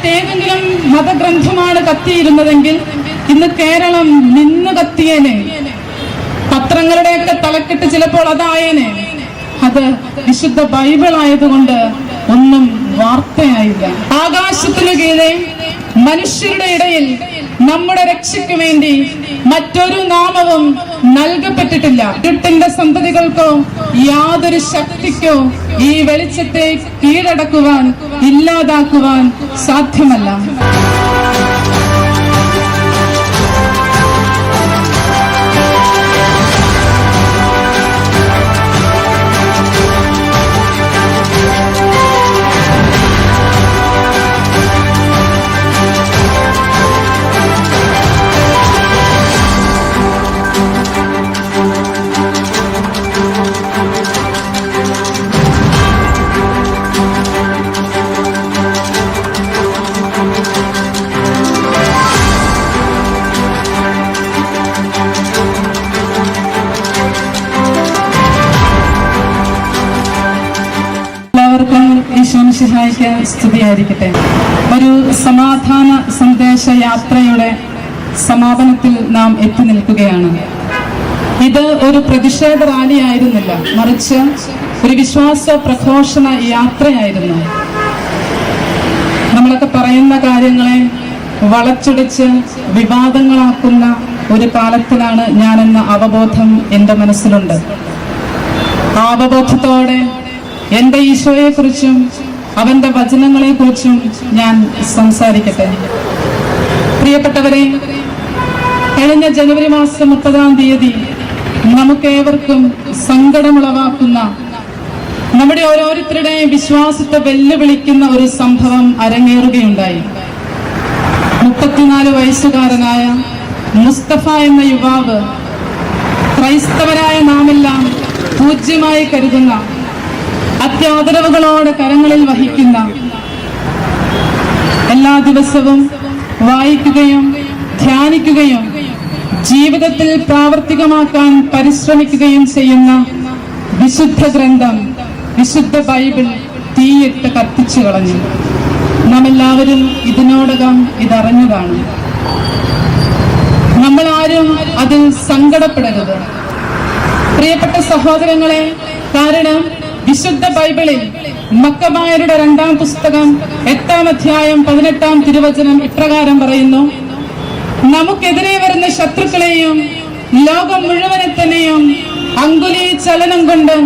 മറ്റേതെങ്കിലും മതഗ്രന്ഥമാണ് കത്തിയിരുന്നതെങ്കിൽ ഇന്ന് കേരളം നിന്ന് കത്തിയേനെ. പത്രങ്ങളുടെയൊക്കെ തലക്കെട്ട് ചിലപ്പോൾ അതായേനെ. അത് വിശുദ്ധ ബൈബിൾ ആയതുകൊണ്ട് ഒന്നും വാർത്തയായില്ല. ആകാശത്തിനു കീഴെ മനുഷ്യരുടെ ഇടയിൽ നമ്മുടെ രക്ഷയ്ക്ക് വേണ്ടി മറ്റൊരു നാമവും നൽകപ്പെട്ടിട്ടില്ല. ഇരുട്ടിന്റെ സന്തതികൾക്കോ യാതൊരു ശക്തിക്കോ ഈ വെളിച്ചത്തെ കീഴടക്കുവാൻ, ഇല്ലാതാക്കുവാൻ സാധ്യമല്ല. സ്തുതിയായിരിക്കട്ടെ. ഒരു സമാധാന സന്ദേശ യാത്രയുടെ സമാപനത്തിൽ നാം എത്തി നിൽക്കുകയാണ്. ഇത് ഒരു പ്രതിഷേധ റാലി ആയിരുന്നില്ല, മറിച്ച് ഒരു വിശ്വാസ പ്രഘോഷണ യാത്രയായിരുന്നു. നമ്മളൊക്കെ പറയുന്ന കാര്യങ്ങളെ വളച്ചൊടിച്ച് വിവാദങ്ങളാക്കുന്ന ഒരു കാലത്തിലാണ് ഞാനെന്ന അവബോധം എൻ്റെ മനസ്സിലുണ്ട്. ആ അവബോധത്തോടെ എൻ്റെ ഈശോയെക്കുറിച്ചും അവന്റെ വചനങ്ങളെ കുറിച്ചും ഞാൻ സംസാരിക്കട്ടെ. പ്രിയപ്പെട്ടവരെ, കഴിഞ്ഞ ജനുവരി മാസം 30-ാം തീയതി നമുക്കേവർക്കും സങ്കടമുളവാക്കുന്ന, നമ്മുടെ ഓരോരുത്തരുടെയും വിശ്വാസത്തെ വെല്ലുവിളിക്കുന്ന ഒരു സംഭവം അരങ്ങേറുകയുണ്ടായി. 34 വയസ്സുകാരനായ മുസ്തഫ എന്ന യുവാവ് ക്രൈസ്തവരായ നാമെല്ലാം പൂജ്യമായി കരുതുന്ന, അത്യാദരവുകളോടെ കരങ്ങളിൽ വഹിക്കുന്ന, എല്ലാ ദിവസവും വായിക്കുകയും ധ്യാനിക്കുകയും ജീവിതത്തിൽ പ്രാവർത്തികമാക്കാൻ പരിശ്രമിക്കുകയും ചെയ്യുന്ന വിശുദ്ധ ഗ്രന്ഥം, വിശുദ്ധ ബൈബിൾ തീയിട്ട് കത്തിച്ചു കളഞ്ഞു. നാം എല്ലാവരും ഇതിനോടകം ഇതറിഞ്ഞതാണ്. നമ്മൾ ആരും അതിൽ സങ്കടപ്പെടരുത്, പ്രിയപ്പെട്ട സഹോദരങ്ങളെ. കാരണം വിശുദ്ധ ബൈബിളിൽ മക്കബായരുടെ 2-ാം പുസ്തകം 8-ാം അധ്യായം 18-ാം തിരുവചനം ഇപ്രകാരം പറയുന്നു: നമുക്കെതിരെ വരുന്ന ശത്രുക്കളെയും ലോകം മുഴുവനെ തന്നെയും അങ്കുലി ചലനം കൊണ്ട്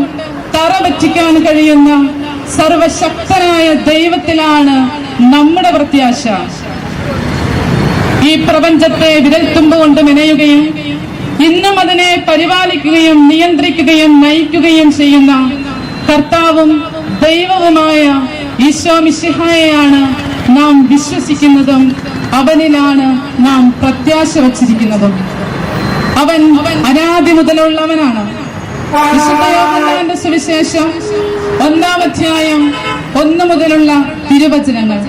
തറ പറ്റിക്കാൻ കഴിയുന്ന സർവശക്തനായ ദൈവത്തിലാണ് നമ്മുടെ പ്രത്യാശ. ഈ പ്രപഞ്ചത്തെ വിരൽത്തുമ്പ് കൊണ്ട് മെനയുകയും ഇന്നും അതിനെ പരിപാലിക്കുകയും നിയന്ത്രിക്കുകയും നയിക്കുകയും ചെയ്യുന്ന കർത്താവും ദൈവവുമായ ഈശോ മിശിഹായെയാണ് നാം വിശ്വസിക്കുന്നതും അവനിലാണ് നാം പ്രത്യാശ വച്ചിരിക്കുന്നതും. അവൻ അനാദി മുതലുള്ളവനാണ്. വിശുദ്ധ യോഹന്നാന്റെ സുവിശേഷം 1-ാം അധ്യായം 1 മുതലുള്ള തിരുവചനങ്ങൾ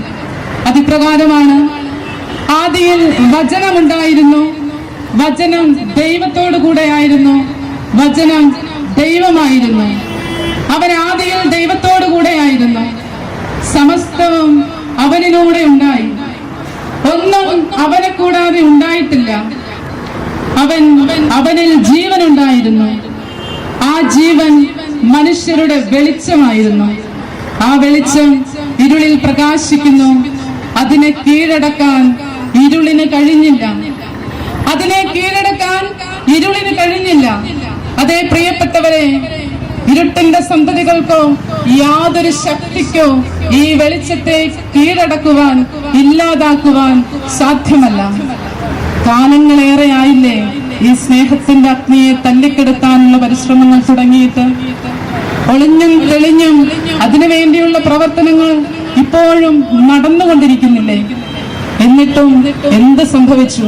അതിപ്രകാരമാണ്: ആദിയിൽ വചനമുണ്ടായിരുന്നു, വചനം ദൈവത്തോടു കൂടെയായിരുന്നു, വചനം ദൈവമായിരുന്നു. അവൻ ആദിയിൽ ദൈവത്തോടു കൂടെയായിരുന്നു. സമസ്തവും അവനിലൂടെ ഉണ്ടായി, ഒന്നും അവനെ കൂടാതെ ഉണ്ടായിട്ടില്ല. അവനിൽ ജീവൻ ഉണ്ടായിരുന്നു, ആ ജീവൻ മനുഷ്യരുടെ വെളിച്ചമായിരുന്നു. ആ വെളിച്ചം ഇരുളിൽ പ്രകാശിക്കുന്നു, അതിനെ കീഴടക്കാൻ ഇരുളിന് കഴിഞ്ഞില്ല. അതേ പ്രിയപ്പെട്ടവരെ, ഇരുട്ടിന്റെ സന്തതികൾക്കോ യാതൊരു ശക്തിക്കോ ഈ വെളിച്ചത്തെ കീഴടക്കുവാൻ, ഇല്ലാതാക്കുവാൻ സാധ്യമല്ല. കാലങ്ങളേറെയായില്ലേ ഈ സ്നേഹത്തിന്റെ അഗ്നിയെ തല്ലിക്കെടുത്താനുള്ള പരിശ്രമങ്ങൾ തുടങ്ങിയിട്ട്? ഒളിഞ്ഞും തെളിഞ്ഞും അതിനുവേണ്ടിയുള്ള പ്രവർത്തനങ്ങൾ ഇപ്പോഴും നടന്നുകൊണ്ടിരിക്കുന്നില്ലേ? എന്നിട്ടും എന്ത് സംഭവിച്ചു?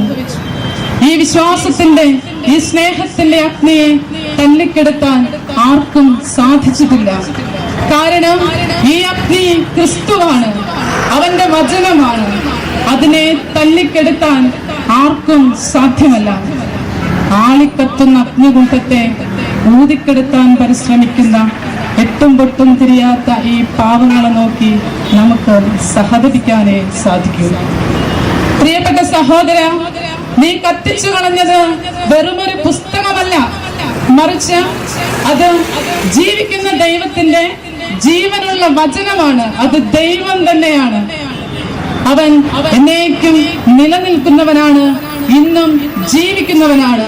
ഈ വിശ്വാസത്തിന്റെ, ഈ സ്നേഹത്തിന്റെ അഗ്നിയെ തല്ലിക്കെടുത്താൻ ആർക്കും സാധിച്ചിട്ടില്ല. കാരണം ഈ അഗ്നി ക്രിസ്തുവാണ്, അവന്റെ വചനമാണ്. അതിനെ തല്ലിക്കെടുത്താൻ ആർക്കും സാധ്യമല്ല. ആളിക്കത്തുന്ന അഗ്നികൂട്ടത്തെ ഊതിക്കെടുത്താൻ പരിശ്രമിക്കുന്ന എട്ടും പൊട്ടും തിരിയാത്ത ഈ പാവങ്ങളെ നോക്കി നമുക്ക് സഹതപിക്കാനേ സാധിക്കൂ. പ്രിയപ്പെട്ട സഹോദര, നീ കത്തിച്ചു കളഞ്ഞത് വെറുമൊരു പുസ്തകമല്ല, മറിച്ച് അത് ജീവിക്കുന്ന ദൈവത്തിന്റെ ജീവനുള്ള വചനമാണ്. അത് ദൈവം തന്നെയാണ്. അവൻ എന്നേക്കും നിലനിൽക്കുന്നവനാണ്, ഇന്നും ജീവിക്കുന്നവനാണ്.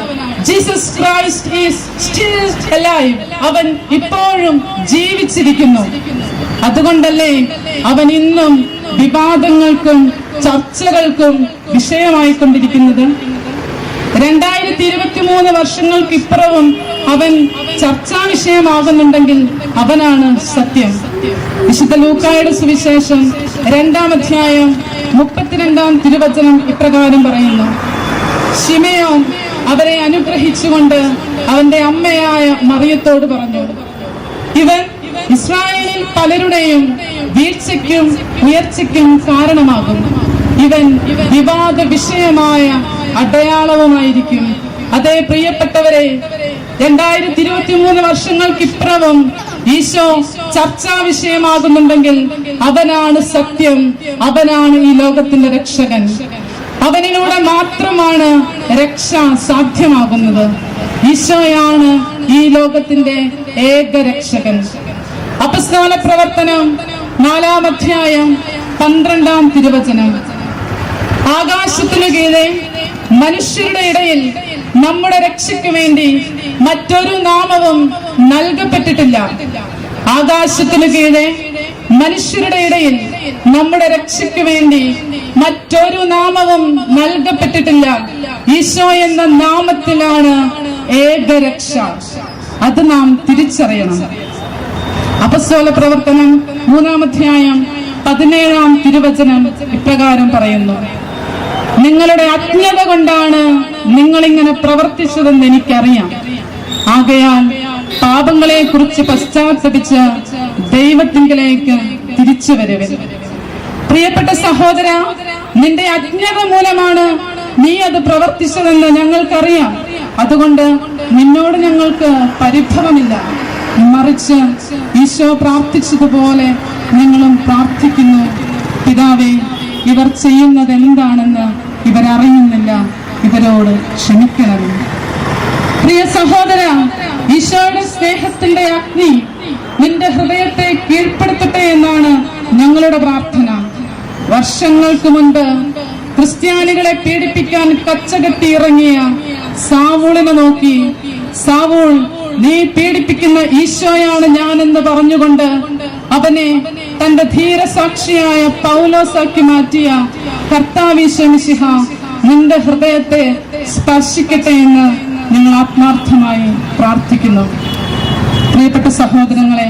Jesus Christ is still alive. അവൻ ഇപ്പോഴും ജീവിച്ചിരിക്കുന്നു. അതുകൊണ്ടല്ലേ അവൻ ഇന്നും വിവാദങ്ങൾക്കും ചർച്ചകൾക്കും വിഷയമായിക്കൊണ്ടിരിക്കുന്നത്. 2023 വർഷങ്ങൾക്ക് ഇപ്പുറവും അവൻ ചർച്ചാ വിഷയമാകുന്നുണ്ടെങ്കിൽ അവനാണ് സത്യം. വിശുദ്ധ ലൂക്കായുടെ സുവിശേഷം 2-ാം അധ്യായം 32-ാം തിരുവചനം ഇപ്രകാരം പറയുന്നു: ശിമയോൻ അവരെ അനുഗ്രഹിച്ചുകൊണ്ട് അവന്റെ അമ്മയായ മറിയത്തോട് പറഞ്ഞു, ഇവൻ ഇസ്രായേലിൽ പലരുടെയും വീഴ്ചയ്ക്കും ഉയർച്ചയ്ക്കും കാരണമാകും. ഇവൻ വിവാദ വിഷയമായ അടയാളവുമായിരിക്കും. അതേ പ്രിയപ്പെട്ടവരെ, 2023 വർഷങ്ങൾക്കിപ്പുറവും ഈശോ ചർച്ചാ വിഷയമാകുന്നുണ്ടെങ്കിൽ അവനാണ് സത്യം, അവനാണ് ഈ ലോകത്തിന്റെ രക്ഷകൻ. അവനിലൂടെ മാത്രമാണ് രക്ഷ സാധ്യമാകുന്നത്. ഈശോയാണ് ഈ ലോകത്തിന്റെ ഏക രക്ഷകൻ. അപ്പസ്തോല പ്രവർത്തനം 4-ാം അധ്യായം 12-ാം തിരുവചനം: ആകാശത്തിനു കീഴെ മനുഷ്യരുടെ ഇടയിൽ നമ്മുടെ രക്ഷയ്ക്ക് വേണ്ടി മറ്റൊരു നാമവും നൽകപ്പെട്ടിട്ടില്ല. ആകാശത്തിനു കീഴെ മനുഷ്യരുടെ ഇടയിൽ നമ്മുടെ രക്ഷയ്ക്ക് വേണ്ടി മറ്റൊരു നാമവും നൽകപ്പെട്ടിട്ടില്ല. ഈശോ എന്ന നാമത്തിലാണ് ഏകരക്ഷ. അത് നാം തിരിച്ചറിയണം. അപ്പസ്തോല പ്രവർത്തനം 3-ാം അധ്യായം 17-ാം തിരുവചനം ഇപ്രകാരം പറയുന്നു: നിങ്ങളുടെ അജ്ഞത കൊണ്ടാണ് നിങ്ങളിങ്ങനെ പ്രവർത്തിച്ചതെന്ന് എനിക്കറിയാം. ആകയാൽ പാപങ്ങളെ കുറിച്ച് പശ്ചാത്തപിച്ച് ദൈവത്തിങ്കലേക്ക് തിരിച്ചു വരുവിൻ. പ്രിയപ്പെട്ട സഹോദര, നിന്റെ അജ്ഞത മൂലമാണ് നീ അത് പ്രവർത്തിച്ചതെന്ന് ഞങ്ങൾക്കറിയാം. അതുകൊണ്ട് നിന്നോട് ഞങ്ങൾക്ക് പരിഭവമില്ല. മറിച്ച് ഈശോ പ്രാർത്ഥിച്ചതുപോലെ ഞങ്ങളും പ്രാർത്ഥിക്കുന്നു: പിതാവേ, ഇവർ ചെയ്യുന്നത് എന്താണെന്ന് ഇവരറിയുന്നില്ല, ഇവരോട് ക്ഷമിക്കണമേ. പ്രിയ സഹോദര, ഈശോയുടെ സ്നേഹത്തിന്റെ അഗ്നി നിന്റെ ഹൃദയത്തെ കീഴ്പ്പെടുത്തട്ടെ എന്നാണ് ഞങ്ങളുടെ പ്രാർത്ഥന. വർഷങ്ങൾക്ക് മുൻപ് ക്രിസ്ത്യാനികളെ പീഡിപ്പിക്കാൻ കച്ചകെട്ടി ഇറങ്ങിയ സാവൂളിനെ നോക്കി, സാവൂൾ, നീ പീഡിപ്പിക്കുന്ന ഈശോയാണ് ഞാനെന്ന് പറഞ്ഞുകൊണ്ട് അവനെ തന്റെ ധീരസാക്ഷിയായ പൗലോസാക്കി മാറ്റിയ കർത്താവീശോ മിശിഹ നിന്റെ ഹൃദയത്തെ സ്പർശിക്കട്ടെ എന്ന് ഞങ്ങൾ ആത്മാർത്ഥമായി പ്രാർത്ഥിക്കുന്നു. പ്രിയപ്പെട്ട സഹോദരങ്ങളെ,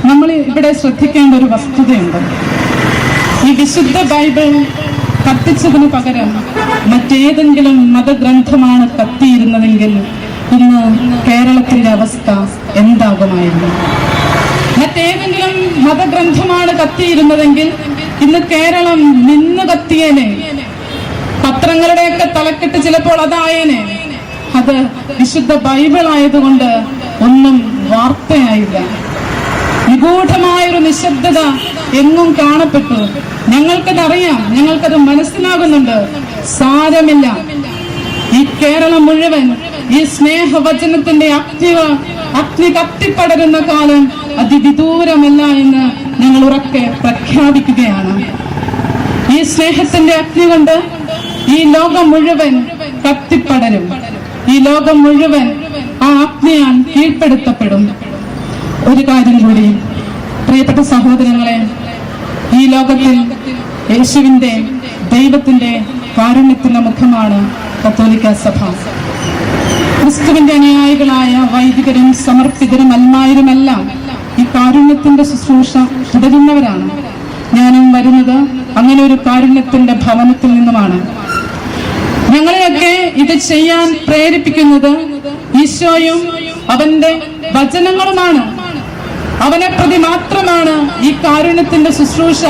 നമ്മൾ ഇവിടെ ശ്രദ്ധിക്കേണ്ട ഒരു വസ്തുതയുണ്ട്. ഈ വിശുദ്ധ ബൈബിൾ കത്തിച്ചതിന് പകരം മറ്റേതെങ്കിലും മതഗ്രന്ഥമാണ് കത്തിയിരുന്നതെങ്കിൽ ഇന്ന് കേരളത്തിന്റെ അവസ്ഥ എന്താകുമായിരുന്നു? മറ്റേതെങ്കിലും മതഗ്രന്ഥമാണ് കത്തിയിരുന്നതെങ്കിൽ ഇന്ന് കേരളം നിന്ന് കത്തിയേനെ. പത്രങ്ങളുടെയൊക്കെ തലക്കെട്ട് ചിലപ്പോൾ അതായേനെ. അത് വിശുദ്ധ ബൈബിൾ ആയതുകൊണ്ട് ഒന്നും വാർത്തയായില്ല. നിഗൂഢമായൊരു നിശബ്ദത എങ്ങും കാണപ്പെട്ടു. ഞങ്ങൾക്കതറിയാം, ഞങ്ങൾക്കത് മനസ്സിലാകുന്നുണ്ട്. സാരമില്ല, ഈ കേരളം മുഴുവൻ ഈ സ്നേഹവചനത്തിന്റെ അഗ്നി കത്തിപ്പടരുന്ന കാലം അതിവിദൂരമല്ല എന്ന് ഞങ്ങൾ ഉറക്കെ പ്രഖ്യാപിക്കുകയാണ്. ഈ സ്നേഹത്തിന്റെ അഗ്നി കൊണ്ട് ഈ ലോകം മുഴുവൻ കത്തിപ്പടരും. ഈ ലോകം മുഴുവൻ ആ അഗ്നിയാൽ കീഴ്പ്പെടുത്തപ്പെടും. ഒരു കാര്യം കൂടി, പ്രിയപ്പെട്ട സഹോദരങ്ങളെ, ഈ ലോകത്തിൽ യേശുവിന്റെ ദൈവത്തിന്റെ കാരുണ്യത്തിന്റെ മുഖമാണ് കത്തോലിക്ക സഭ. ക്രിസ്തുവിന്റെ അനുയായികളായ വൈദികരും സമർപ്പിതരും അൽമായരുമെല്ലാം ഈ കാരുണ്യത്തിന്റെ ശുശ്രൂഷ തുടരുന്നവരാണ്. ഞാനും വരുന്നത് അങ്ങനെ ഒരു കാരുണ്യത്തിന്റെ ഭവനത്തിൽ നിന്നുമാണ്. ഞങ്ങളെയൊക്കെ ഇത് ചെയ്യാൻ പ്രേരിപ്പിക്കുന്നത് ഈശോയും അവന്റെ വചനങ്ങളുമാണ്. അവനെ പ്രതി മാത്രമാണ് ഈ കാരുണ്യത്തിന്റെ ശുശ്രൂഷ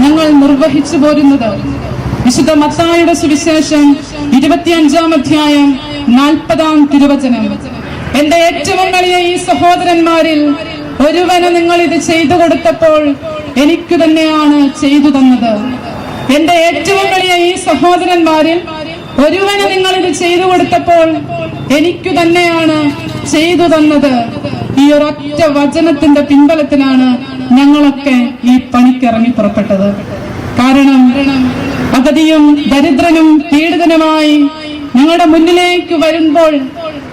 ഞങ്ങൾ നിർവഹിച്ചു പോരുന്നത്. വിശുദ്ധ മത്തായിയുടെ സുവിശേഷം 25-ാം അധ്യായം 40-ാം തിരുവചനം: എന്റെ ഏറ്റവും വലിയ ഈ സഹോദരന്മാരിൽ ഒരുവന് നിങ്ങൾ ഇത് ചെയ്തു കൊടുത്തപ്പോൾ എനിക്ക് തന്നെയാണ് ചെയ്തു തന്നത്. എന്റെ ഏറ്റവും വലിയ ഈ സഹോദരന്മാരിൽ ഒരുവന് നിങ്ങൾ ഇത് ചെയ്തു കൊടുത്തപ്പോൾ എനിക്കു തന്നെയാണ് ചെയ്തു തന്നത്. ഈ ഒരൊറ്റ വചനത്തിന്റെ പിൻബലത്തിലാണ് ഞങ്ങളൊക്കെ ഈ പണിക്കിറങ്ങി പുറപ്പെട്ടത്. കാരണം അഗതിയും ദരിദ്രനും പീഡിതനുമായി ഞങ്ങളുടെ മുന്നിലേക്ക് വരുമ്പോൾ,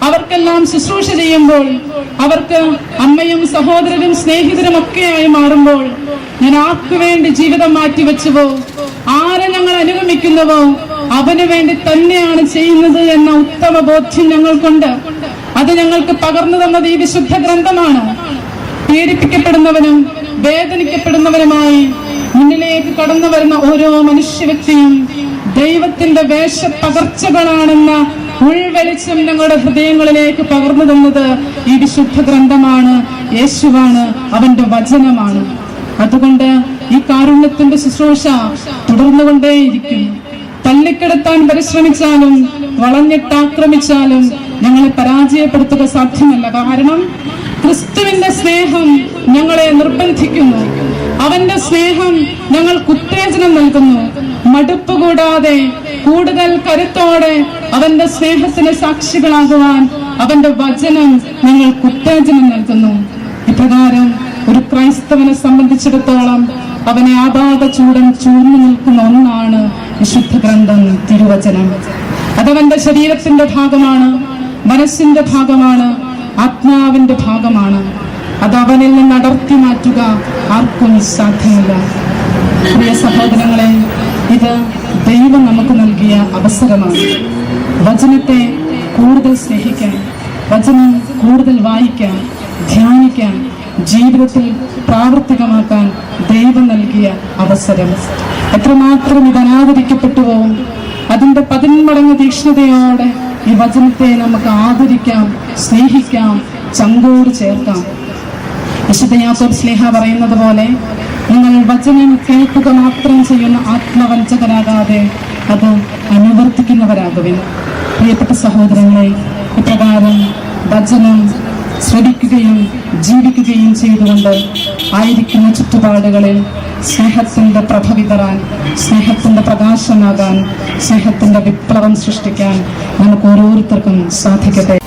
അവർക്കെല്ലാം ശുശ്രൂഷ ചെയ്യുമ്പോൾ, അവർക്ക് അമ്മയും സഹോദരനും സ്നേഹിതരും ഒക്കെയായി മാറുമ്പോൾ, ഞാൻ ആർക്കു വേണ്ടി ജീവിതം മാറ്റിവെച്ചുവോ, ആരെ ഞങ്ങൾ അനുഗമിക്കുന്നുവോ അവന് വേണ്ടി തന്നെയാണ് ചെയ്യുന്നത് എന്ന ഉത്തമ ബോധ്യം ഞങ്ങൾക്കുണ്ട്. അത് ഞങ്ങൾക്ക് പകർന്നു തന്നത് ഈ വിശുദ്ധ ഗ്രന്ഥമാണ്. പീഡിപ്പിക്കപ്പെടുന്നവനും വേദനിക്കപ്പെടുന്നവനുമായി മുന്നിലേക്ക് കടന്നു വരുന്ന ഓരോ മനുഷ്യ വ്യക്തിയും ദൈവത്തിന്റെ വേഷപ്പകർച്ചകളാണെന്ന ഉൾവെളിച്ചം ഞങ്ങളുടെ ഹൃദയങ്ങളിലേക്ക് പകർന്നു തന്നത് ഈ വിശുദ്ധ ഗ്രന്ഥമാണ്, യേശുവാണ്, അവന്റെ വചനമാണ്. അതുകൊണ്ട് ഈ കാരുണ്യത്തിന്റെ ശുശ്രൂഷ തുടർന്നുകൊണ്ടേയിരിക്കും. തല്ലിക്കെടുത്താൻ പരിശ്രമിച്ചാലും വളഞ്ഞിട്ടാക്രമിച്ചാലും ഞങ്ങളെ പരാജയപ്പെടുത്തുക സാധ്യമല്ല. കാരണം ക്രിസ്തുവിന്റെ സ്നേഹം ഞങ്ങളെ നിർബന്ധിക്കുന്നു. അവന്റെ സ്നേഹം ഞങ്ങൾക്ക് ഉത്തേജനം നൽകുന്നു. മടുപ്പ് കൂടാതെ കൂടുതൽ കരുത്തോടെ അവന്റെ സ്നേഹത്തിന് സാക്ഷികളാകുവാൻ അവന്റെ വചനം ഞങ്ങൾക്ക് ഉത്തേജനം നൽകുന്നു. ഇപ്രകാരം ഒരു ക്രൈസ്തവനെ സംബന്ധിച്ചിടത്തോളം അവനെ ആപാത ചൂഴ്ന്നു നിൽക്കുന്ന ഒന്നാണ് വിശുദ്ധ ഗ്രന്ഥം, തിരുവചനം. അതവന്റെ ശരീരത്തിന്റെ ഭാഗമാണ്, മനസ്സിന്റെ ഭാഗമാണ്, ആത്മാവിന്റെ ഭാഗമാണ്. അത് അവനിൽ നിന്ന് അടർത്തി മാറ്റുക ആർക്കും സാധ്യമല്ല. പ്രിയ സഹോദരങ്ങളെ, ഇത് ദൈവം നമുക്ക് നൽകിയ അവസരമാണ്. വചനത്തെ കൂടുതൽ സ്നേഹിക്കാൻ, വചനം കൂടുതൽ വായിക്കാൻ, ധ്യാനിക്കാൻ, ജീവിതത്തിൽ പ്രാവർത്തികമാക്കാൻ ദൈവം നൽകിയ അവസരം. എത്രമാത്രം ഇത് അനാദരിക്കപ്പെട്ടുവോ അതിന്റെ 10 മടങ്ങ് തീക്ഷ്ണതയോടെ ഈ വചനത്തെ നമുക്ക് ആദരിക്കാം, സ്നേഹിക്കാം, ചങ്കോട് ചേർക്കാം. വിശുദ്ധ യാക്കോബ് ശ്ലീഹ പറയുന്നത് പോലെ, നിങ്ങൾ വചനം കേൾക്കുക മാത്രം ചെയ്യുന്ന ആത്മവഞ്ചകരാകാതെ അത് അനുവർത്തിക്കുന്നവരാകുവിൻ. പ്രിയപ്പെട്ട സഹോദരങ്ങളെ, ഇപ്രകാരം വചനം ശ്രവിക്കുകയും ജീവിക്കുകയും ചെയ്തുകൊണ്ട് ആയിരിക്കുന്ന ചുറ്റുപാടുകളിൽ സ്നേഹത്തിന്റെ പ്രഭ വിതറാൻ, സ്നേഹത്തിന്റെ പ്രകാശമാകാൻ, സ്നേഹത്തിന്റെ വിപ്ലവം സൃഷ്ടിക്കാൻ നമുക്ക് ഓരോരുത്തർക്കും സാധിക്കട്ടെ.